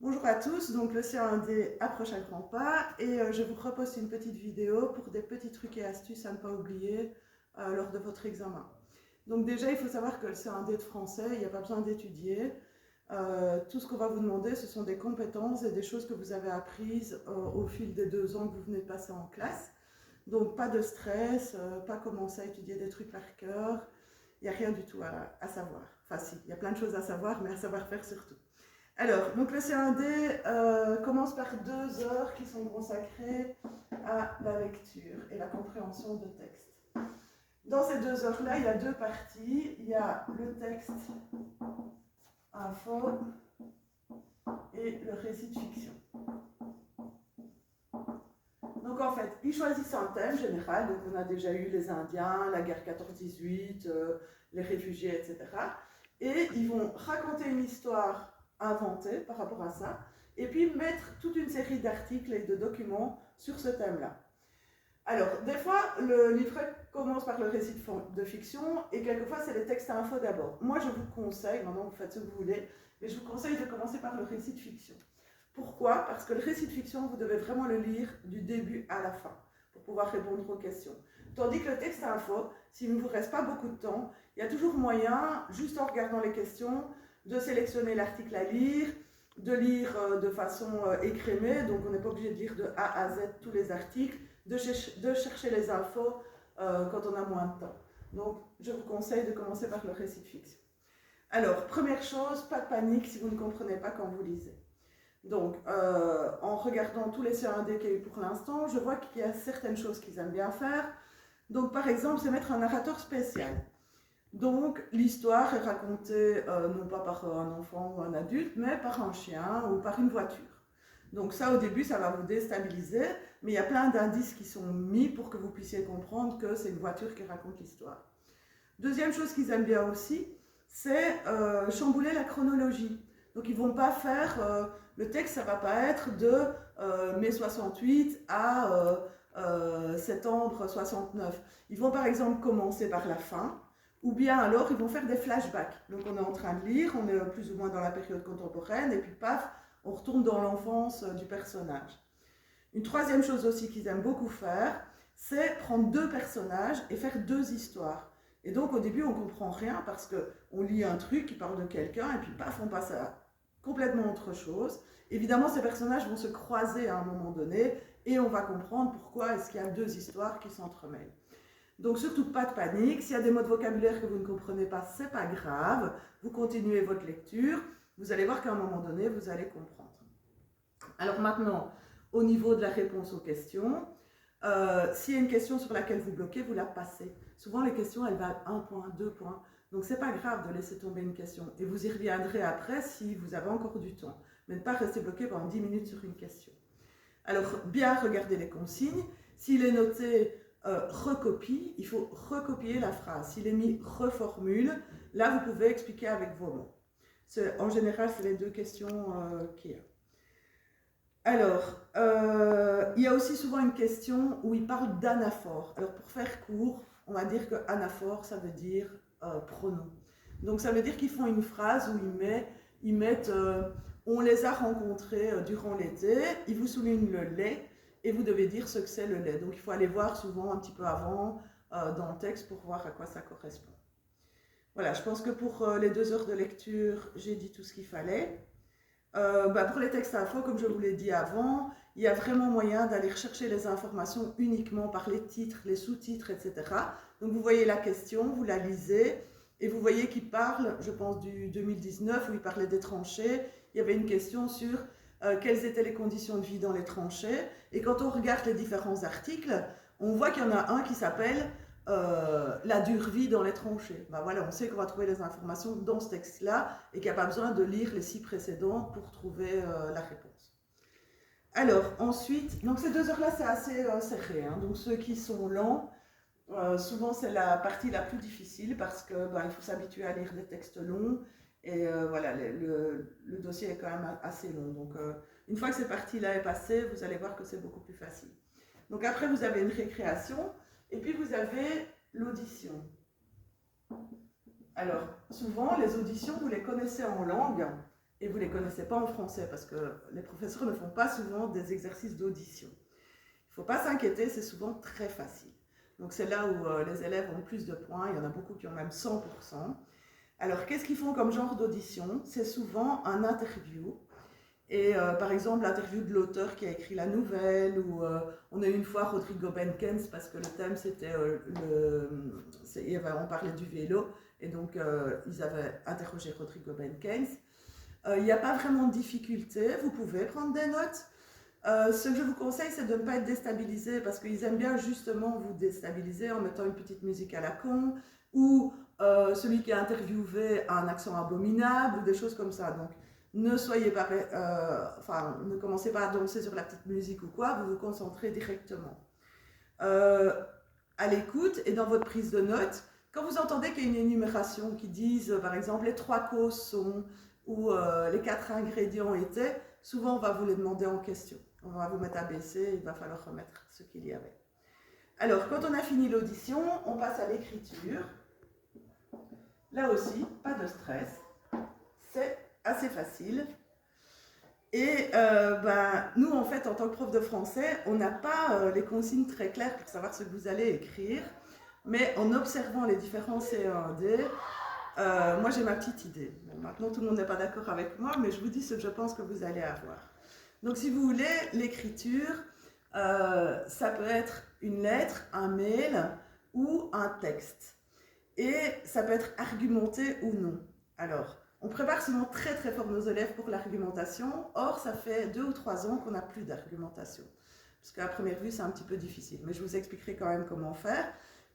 Bonjour à tous, donc le C1D approche à grands pas et je vous propose une petite vidéo pour des petits trucs et astuces à ne pas oublier lors de votre examen. Donc déjà, il faut savoir que le C1D de français, il n'y a pas besoin d'étudier. Tout ce qu'on va vous demander, ce sont des compétences et des choses que vous avez apprises au fil des 2 ans que vous venez de passer en classe. Donc pas de stress, pas commencer à étudier des trucs par cœur, il n'y a rien du tout à savoir. Enfin si, il y a plein de choses à savoir, mais à savoir faire surtout. Alors, donc le C1D commence par 2 heures qui sont consacrées à la lecture et la compréhension de texte. Dans ces 2 heures-là, il y a deux parties. Il y a le texte info et le récit de fiction. Donc en fait, ils choisissent un thème général. Donc on a déjà eu les Indiens, la guerre 14-18, les réfugiés, etc. Et ils vont raconter une histoire inventée par rapport à ça, et puis mettre toute une série d'articles et de documents sur ce thème-là. Alors, des fois, le livret commence par le récit de fiction, et quelquefois, c'est les textes à info d'abord. Moi, je vous conseille, maintenant vous faites ce que vous voulez, mais je vous conseille de commencer par le récit de fiction. Pourquoi? Parce que le récit de fiction, vous devez vraiment le lire du début à la fin pour pouvoir répondre aux questions. Tandis que le texte info, s'il ne vous reste pas beaucoup de temps, il y a toujours moyen, juste en regardant les questions, de sélectionner l'article à lire, de lire de façon écrémée, donc on n'est pas obligé de lire de A à Z tous les articles, de chercher les infos quand on a moins de temps. Donc je vous conseille de commencer par le récit de fiction. Alors, première chose, pas de panique si vous ne comprenez pas quand vous lisez. Donc, en regardant tous les C1D qu'il y a eu pour l'instant, je vois qu'il y a certaines choses qu'ils aiment bien faire. Donc, par exemple, c'est mettre un narrateur spécial. Donc, l'histoire est racontée non pas par un enfant ou un adulte, mais par un chien ou par une voiture. Donc ça, au début, ça va vous déstabiliser, mais il y a plein d'indices qui sont mis pour que vous puissiez comprendre que c'est une voiture qui raconte l'histoire. Deuxième chose qu'ils aiment bien aussi, c'est chambouler la chronologie. Donc ils ne vont pas faire, le texte, ça ne va pas être de mai 68 à septembre 69. Ils vont par exemple commencer par la fin, ou bien alors ils vont faire des flashbacks. Donc on est en train de lire, on est plus ou moins dans la période contemporaine, et puis paf, on retourne dans l'enfance du personnage. Une troisième chose aussi qu'ils aiment beaucoup faire, c'est prendre deux personnages et faire deux histoires. Et donc au début on ne comprend rien parce qu'on lit un truc qui parle de quelqu'un et puis paf, on passe à complètement autre chose. Évidemment ces personnages vont se croiser à un moment donné et on va comprendre pourquoi est-ce qu'il y a deux histoires qui s'entremêlent. Donc surtout pas de panique, s'il y a des mots de vocabulaire que vous ne comprenez pas, c'est pas grave, vous continuez votre lecture, vous allez voir qu'à un moment donné vous allez comprendre. Alors maintenant, au niveau de la réponse aux questions, s'il y a une question sur laquelle vous bloquez, vous la passez. Souvent, les questions, elles valent 1 point, 2 points. Donc, c'est pas grave de laisser tomber une question. Et vous y reviendrez après si vous avez encore du temps. Mais ne pas rester bloqué pendant 10 minutes sur une question. Alors, bien regarder les consignes. S'il est noté recopie, il faut recopier la phrase. S'il est mis reformule, là, vous pouvez expliquer avec vos mots. En général, c'est les deux questions qu'il y a. Alors, il y a aussi souvent une question où il parle d'anaphore. Alors, pour faire court, on va dire que anaphore, ça veut dire pronom. Donc, ça veut dire qu'ils font une phrase où ils mettent on les a rencontrés durant l'été, ils vous soulignent le lait et vous devez dire ce que c'est le lait. Donc, il faut aller voir souvent un petit peu avant dans le texte pour voir à quoi ça correspond. Voilà, je pense que pour les 2 heures de lecture, j'ai dit tout ce qu'il fallait. Pour les textes info, comme je vous l'ai dit avant, il y a vraiment moyen d'aller rechercher les informations uniquement par les titres, les sous-titres, etc. Donc vous voyez la question, vous la lisez, et vous voyez qu'il parle, je pense, du 2019, où il parlait des tranchées. Il y avait une question sur quelles étaient les conditions de vie dans les tranchées. Et quand on regarde les différents articles, on voit qu'il y en a un qui s'appelle la dure vie dans les tranchées. Voilà, on sait qu'on va trouver les informations dans ce texte-là et qu'il n'y a pas besoin de lire les 6 précédents pour trouver la réponse. Alors, ensuite, donc ces 2 heures-là, c'est assez serré. Donc ceux qui sont lents, souvent c'est la partie la plus difficile parce que il faut s'habituer à lire des textes longs et voilà, le dossier est quand même assez long. Donc une fois que cette partie-là est passée, vous allez voir que c'est beaucoup plus facile. Donc après, vous avez une récréation et puis vous avez l'audition. Alors, souvent, les auditions, vous les connaissez en langue, et vous ne les connaissez pas en français parce que les professeurs ne font pas souvent des exercices d'audition. Il ne faut pas s'inquiéter, c'est souvent très facile. Donc c'est là où les élèves ont plus de points, il y en a beaucoup qui ont même 100%. Alors qu'est-ce qu'ils font comme genre d'audition? C'est souvent un interview. Et par exemple, l'interview de l'auteur qui a écrit la nouvelle, ou on a eu une fois Rodrigo Benkens parce que le thème c'était, on parlait du vélo, et donc ils avaient interrogé Rodrigo Benkens. Il n'y a pas vraiment de difficulté, vous pouvez prendre des notes. Ce que je vous conseille, c'est de ne pas être déstabilisé parce qu'ils aiment bien justement vous déstabiliser en mettant une petite musique à la con, ou celui qui est interviewé a un accent abominable, ou des choses comme ça. Donc, ne soyez pas, ne commencez pas à danser sur la petite musique ou quoi, vous vous concentrez directement. À l'écoute et dans votre prise de notes, quand vous entendez qu'il y a une énumération qui dise, par exemple, les 3 causes sont, ou les 4 ingrédients étaient, souvent on va vous les demander en question. On va vous mettre à baisser, il va falloir remettre ce qu'il y avait. Alors, quand on a fini l'audition, on passe à l'écriture. Là aussi, pas de stress. C'est assez facile. Et nous, en fait, en tant que prof de français, on n'a pas les consignes très claires pour savoir ce que vous allez écrire. Mais en observant les différents CE1D, moi j'ai ma petite idée. Bon, maintenant, tout le monde n'est pas d'accord avec moi, mais je vous dis ce que je pense que vous allez avoir. Donc, si vous voulez, l'écriture, ça peut être une lettre, un mail ou un texte. Et ça peut être argumenté ou non. Alors, on prépare souvent très très fort nos élèves pour l'argumentation. Or, ça fait 2 ou 3 ans qu'on n'a plus d'argumentation. Parce qu'à première vue, c'est un petit peu difficile. Mais je vous expliquerai quand même comment faire.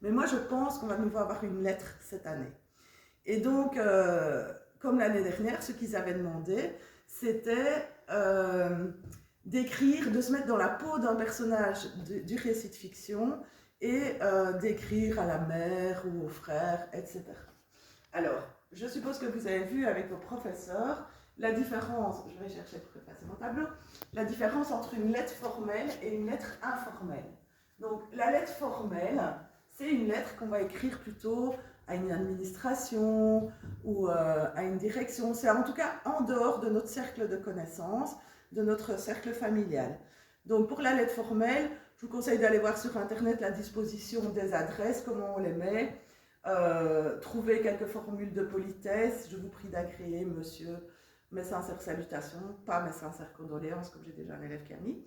Mais moi, je pense qu'on va de nouveau avoir une lettre cette année. Et donc, comme l'année dernière, ce qu'ils avaient demandé, c'était d'écrire, de se mettre dans la peau d'un personnage du récit de fiction et d'écrire à la mère ou aux frères, etc. Alors, je suppose que vous avez vu avec vos professeurs la différence, je vais chercher pour effacer mon tableau, la différence entre une lettre formelle et une lettre informelle. Donc, la lettre formelle, c'est une lettre qu'on va écrire plutôt à une administration ou à une direction. C'est en tout cas en dehors de notre cercle de connaissances, de notre cercle familial. Donc pour la lettre formelle, je vous conseille d'aller voir sur Internet la disposition des adresses, comment on les met, trouver quelques formules de politesse. Je vous prie d'agréer, monsieur, mes sincères salutations, pas mes sincères condoléances, comme j'ai déjà un élève qui a mis.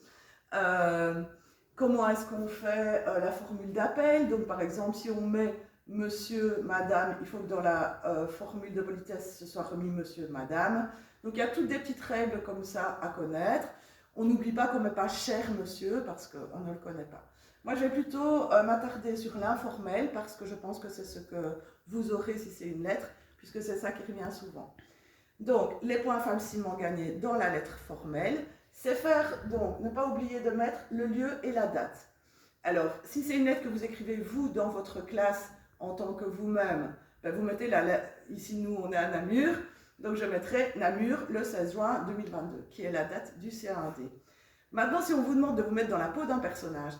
Comment est-ce qu'on fait la formule d'appel? Donc par exemple, si on met monsieur, madame, il faut que dans la formule de politesse, ce soit remis monsieur, madame. Donc il y a toutes des petites règles comme ça à connaître. On n'oublie pas qu'on ne met pas cher monsieur parce qu'on ne le connaît pas. Moi je vais plutôt m'attarder sur l'informel parce que je pense que c'est ce que vous aurez si c'est une lettre, puisque c'est ça qui revient souvent. Donc les points facilement gagnés dans la lettre formelle, c'est faire, donc ne pas oublier de mettre le lieu et la date. Alors si c'est une lettre que vous écrivez vous dans votre classe en tant que vous-même, ben vous mettez ici nous on est à Namur, donc je mettrai Namur le 16 juin 2022, qui est la date du CA1D. Maintenant, si on vous demande de vous mettre dans la peau d'un personnage,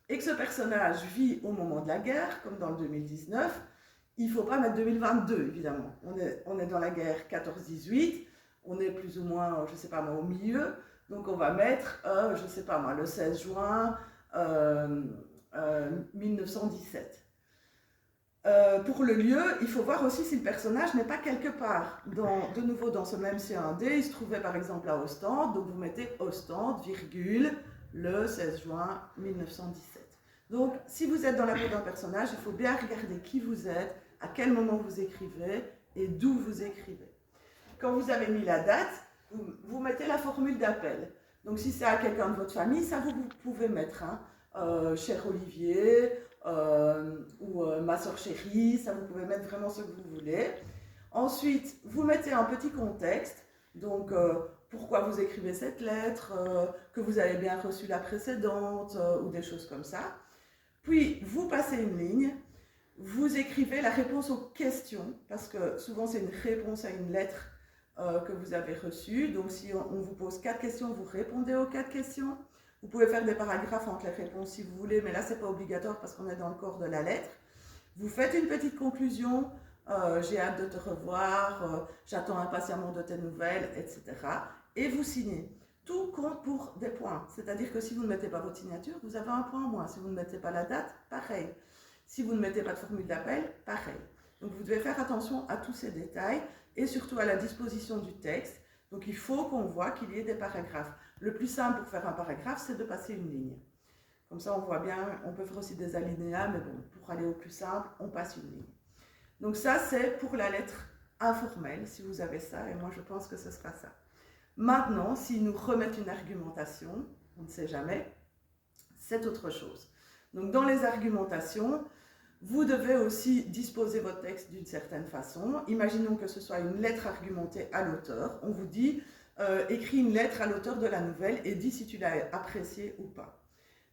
et que ce personnage vit au moment de la guerre, comme dans le 2019, il ne faut pas mettre 2022, évidemment. On est dans la guerre 14-18, on est plus ou moins, je ne sais pas moi, au milieu, donc on va mettre, je ne sais pas moi, le 16 juin 1917. Pour le lieu, il faut voir aussi si le personnage n'est pas quelque part. De nouveau, dans ce même C1D, il se trouvait par exemple à Ostende, donc vous mettez Ostende, virgule, le 16 juin 1917. Donc, si vous êtes dans la peau d'un personnage, il faut bien regarder qui vous êtes, à quel moment vous écrivez et d'où vous écrivez. Quand vous avez mis la date, vous mettez la formule d'appel. Donc, si c'est à quelqu'un de votre famille, ça vous pouvez mettre, cher Olivier, ou ma soeur chérie, ça vous pouvez mettre vraiment ce que vous voulez. Ensuite, vous mettez un petit contexte, donc pourquoi vous écrivez cette lettre, que vous avez bien reçu la précédente, ou des choses comme ça. Puis, vous passez une ligne, vous écrivez la réponse aux questions, parce que souvent c'est une réponse à une lettre que vous avez reçue. Donc, si on vous pose 4 questions, vous répondez aux 4 questions. Vous pouvez faire des paragraphes entre les réponses si vous voulez, mais là, ce n'est pas obligatoire parce qu'on est dans le corps de la lettre. Vous faites une petite conclusion, j'ai hâte de te revoir, j'attends impatiemment de tes nouvelles, etc. Et vous signez. Tout compte pour des points. C'est-à-dire que si vous ne mettez pas votre signature, vous avez un point en moins. Si vous ne mettez pas la date, pareil. Si vous ne mettez pas de formule d'appel, pareil. Donc vous devez faire attention à tous ces détails et surtout à la disposition du texte. Donc il faut qu'on voit qu'il y ait des paragraphes. Le plus simple pour faire un paragraphe, c'est de passer une ligne. Comme ça, on voit bien, on peut faire aussi des alinéas, mais bon, pour aller au plus simple, on passe une ligne. Donc ça, c'est pour la lettre informelle, si vous avez ça, et moi je pense que ce sera ça. Maintenant, s'ils nous remettent une argumentation, on ne sait jamais, c'est autre chose. Donc dans les argumentations, vous devez aussi disposer votre texte d'une certaine façon. Imaginons que ce soit une lettre argumentée à l'auteur. On vous dit, écris une lettre à l'auteur de la nouvelle et dis si tu l'as appréciée ou pas.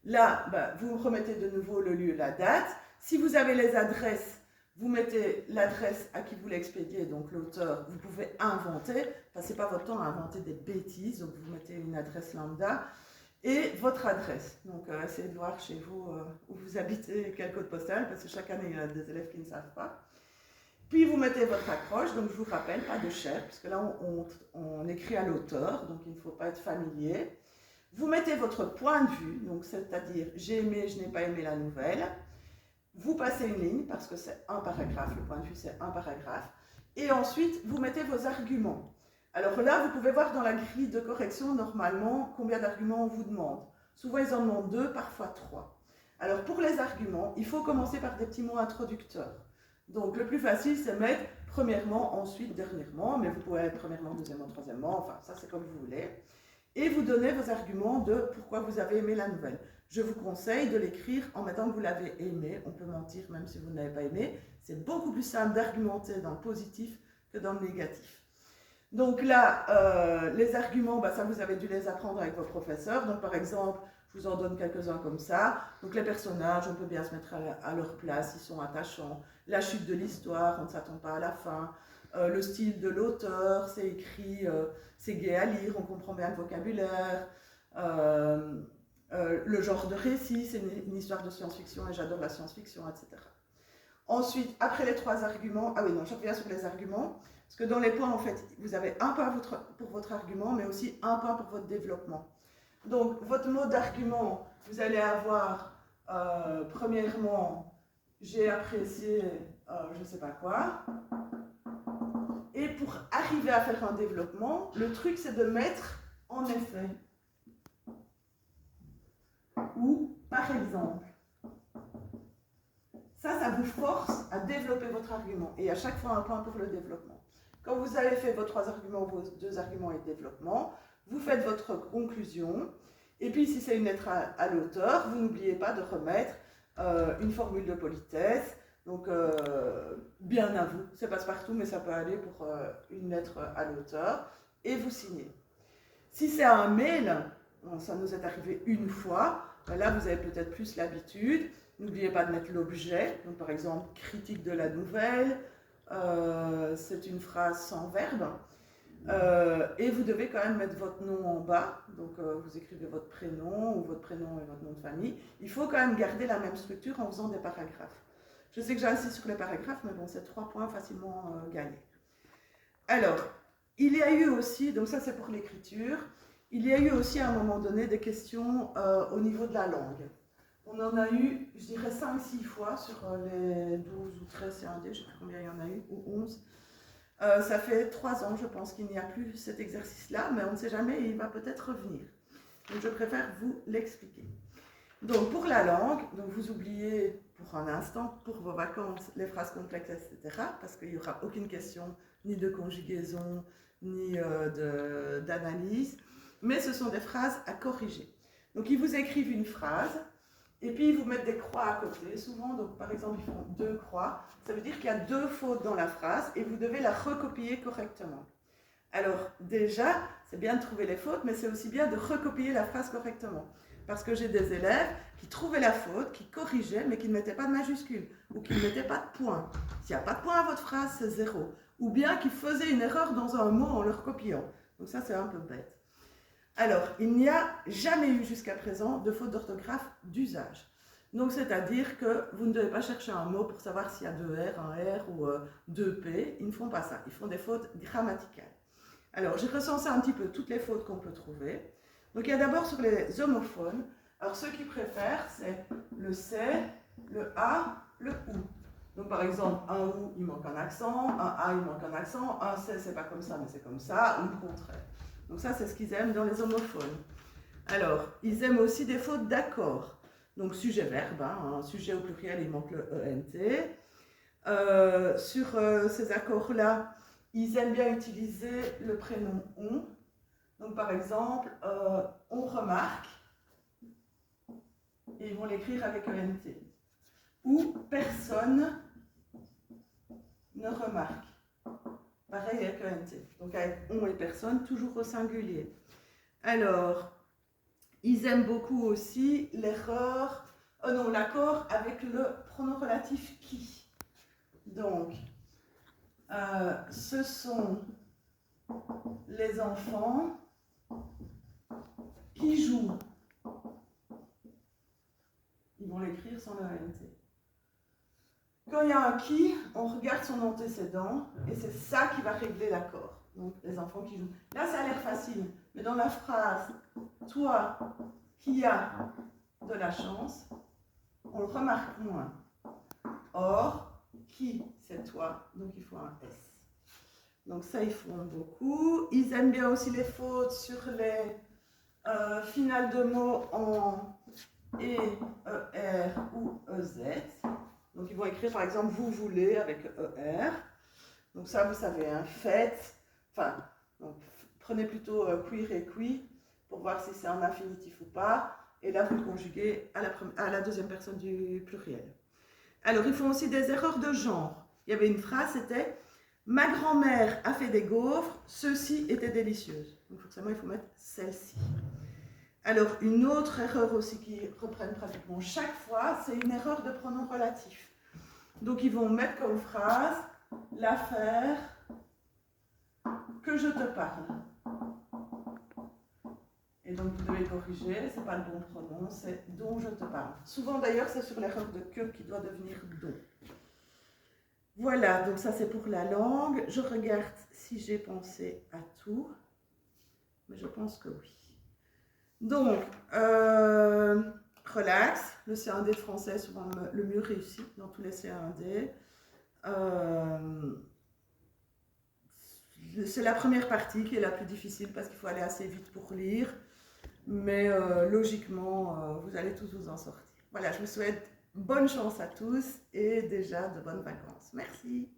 Là, vous remettez de nouveau le lieu, la date. Si vous avez les adresses, vous mettez l'adresse à qui vous l'expédiez, donc l'auteur. Vous pouvez inventer, passez pas votre temps à inventer des bêtises, donc vous mettez une adresse lambda. Et votre adresse. Donc, essayez de voir chez vous où vous habitez, quel code postal, parce que chaque année, il y a des élèves qui ne savent pas. Puis, vous mettez votre accroche. Donc, je vous rappelle, pas de chef, parce que là, on écrit à l'auteur, donc il ne faut pas être familier. Vous mettez votre point de vue, donc c'est-à-dire j'ai aimé, je n'ai pas aimé la nouvelle. Vous passez une ligne, parce que c'est un paragraphe. Le point de vue, c'est un paragraphe. Et ensuite, vous mettez vos arguments. Alors là, vous pouvez voir dans la grille de correction, normalement, combien d'arguments on vous demande. Souvent, ils en demandent 2, parfois 3. Alors, pour les arguments, il faut commencer par des petits mots introducteurs. Donc, le plus facile, c'est mettre premièrement, ensuite, dernièrement, mais vous pouvez mettre premièrement, deuxièmement, troisièmement, enfin, ça, c'est comme vous voulez. Et vous donnez vos arguments de pourquoi vous avez aimé la nouvelle. Je vous conseille de l'écrire en mettant que vous l'avez aimé. On peut mentir même si vous ne l'avez pas aimé. C'est beaucoup plus simple d'argumenter dans le positif que dans le négatif. Donc là, les arguments, ça vous avez dû les apprendre avec vos professeurs. Donc par exemple, je vous en donne quelques-uns comme ça. Donc les personnages, on peut bien se mettre à leur place, ils sont attachants. La chute de l'histoire, on ne s'attend pas à la fin. Le style de l'auteur, c'est écrit, c'est gai à lire, on comprend bien le vocabulaire. Le genre de récit, c'est une histoire de science-fiction et j'adore la science-fiction, etc. Ensuite, après les 3 arguments, ah oui, non, je reviens sur les arguments. Parce que dans les points, en fait, vous avez un point pour votre argument, mais aussi un point pour votre développement. Donc, votre mot d'argument, vous allez avoir, premièrement, j'ai apprécié, je ne sais pas quoi. Et pour arriver à faire un développement, le truc, c'est de mettre en effet. Ou, par exemple. Ça vous force à développer votre argument. Et à chaque fois, un point pour le développement. Quand vous avez fait vos 3 arguments, vos 2 arguments et développement, vous faites votre conclusion. Et puis, si c'est une lettre à l'auteur, vous n'oubliez pas de remettre une formule de politesse. Donc, bien à vous. Ça passe partout, mais ça peut aller pour une lettre à l'auteur. Et vous signez. Si c'est un mail, ça nous est arrivé une fois, là, vous avez peut-être plus l'habitude. N'oubliez pas de mettre l'objet. Donc, par exemple, critique de la nouvelle. C'est une phrase sans verbe. Et vous devez quand même mettre votre nom en bas. Donc, vous écrivez votre prénom ou votre prénom et votre nom de famille. Il faut quand même garder la même structure en faisant des paragraphes. Je sais que j'insiste sur les paragraphes, mais bon, c'est 3 points facilement gagnés. Alors, il y a eu aussi, donc ça c'est pour l'écriture, il y a eu aussi à un moment donné des questions au niveau de la langue. On en a eu, je dirais 5-6 fois sur les 12 ou 13 CAD, je ne sais plus combien il y en a eu, ou 11. Ça fait 3 ans, je pense, qu'il n'y a plus cet exercice-là, mais on ne sait jamais, il va peut-être revenir. Donc je préfère vous l'expliquer. Donc pour la langue, donc vous oubliez pour un instant, pour vos vacances, les phrases complexes, etc., parce qu'il n'y aura aucune question ni de conjugaison, ni d'analyse, mais ce sont des phrases à corriger. Donc ils vous écrivent une phrase, et puis ils vous mettent des croix à côté, souvent, donc par exemple ils font 2 croix, ça veut dire qu'il y a 2 fautes dans la phrase, et vous devez la recopier correctement. Alors déjà, c'est bien de trouver les fautes, mais c'est aussi bien de recopier la phrase correctement. Parce que j'ai des élèves qui trouvaient la faute, qui corrigeaient, mais qui ne mettaient pas de majuscule, ou qui ne mettaient pas de point. S'il n'y a pas de point à votre phrase, c'est 0. Ou bien qui faisaient une erreur dans un mot en le recopiant. Donc ça, c'est un peu bête. Alors, il n'y a jamais eu jusqu'à présent de faute d'orthographe d'usage. Donc, c'est-à-dire que vous ne devez pas chercher un mot pour savoir s'il y a deux R, un R ou deux P. Ils ne font pas ça. Ils font des fautes grammaticales. Alors, j'ai recensé un petit peu toutes les fautes qu'on peut trouver. Donc, il y a d'abord sur les homophones. Alors, ceux qui préfèrent, c'est le C, le A, le OU. Donc, par exemple, un OU, il manque un accent, un A, il manque un accent, un C, c'est pas comme ça, mais c'est comme ça, ou le contraire. Donc, ça, c'est ce qu'ils aiment dans les homophones. Alors, ils aiment aussi des fautes d'accord. Donc, sujet-verbe, un sujet au pluriel, il manque le ENT. Sur ces accords-là, ils aiment bien utiliser le prénom on. Donc, par exemple, on remarque, et ils vont l'écrire avec ENT. Ou personne ne remarque. Pareil avec ENT. Donc, avec on et personne, toujours au singulier. Alors, ils aiment beaucoup aussi l'erreur, l'accord avec le pronom relatif qui. Donc, ce sont les enfants qui jouent. Ils vont l'écrire sans le ENT. Quand il y a un qui, on regarde son antécédent et c'est ça qui va régler l'accord. Donc, les enfants qui jouent. Là, ça a l'air facile, mais dans la phrase « toi qui as de la chance », on le remarque moins. Or, qui, c'est toi, donc il faut un S. Donc ça, ils font beaucoup. Ils aiment bien aussi les fautes sur les finales de mots en E, ER ou EZ. Donc ils vont écrire par exemple « vous voulez » avec ER. Donc ça, vous savez, faites. Enfin, donc, prenez plutôt queer et qui pour voir si c'est un infinitif ou pas. Et là, vous le conjuguez à la deuxième personne du pluriel. Alors, ils font aussi des erreurs de genre. Il y avait une phrase, c'était « ma grand-mère a fait des gaufres, ceux-ci étaient délicieuses ». Donc, forcément, il faut mettre « celle-ci ». Alors, une autre erreur aussi qui reprennent pratiquement chaque fois, c'est une erreur de pronom relatif. Donc, ils vont mettre comme phrase « l'affaire que je te parle ». Et donc, vous devez corriger, c'est pas le bon pronom, c'est « dont je te parle ». Souvent, d'ailleurs, c'est sur l'erreur de « que » qui doit devenir « dont ». Voilà, donc ça, c'est pour la langue. Je regarde si j'ai pensé à tout, mais je pense que oui. Donc, relax, le C1D français est souvent le mieux réussi dans tous les C1D. C'est la première partie qui est la plus difficile parce qu'il faut aller assez vite pour lire. Mais logiquement, vous allez tous vous en sortir. Voilà, je vous souhaite bonne chance à tous et déjà de bonnes vacances. Merci.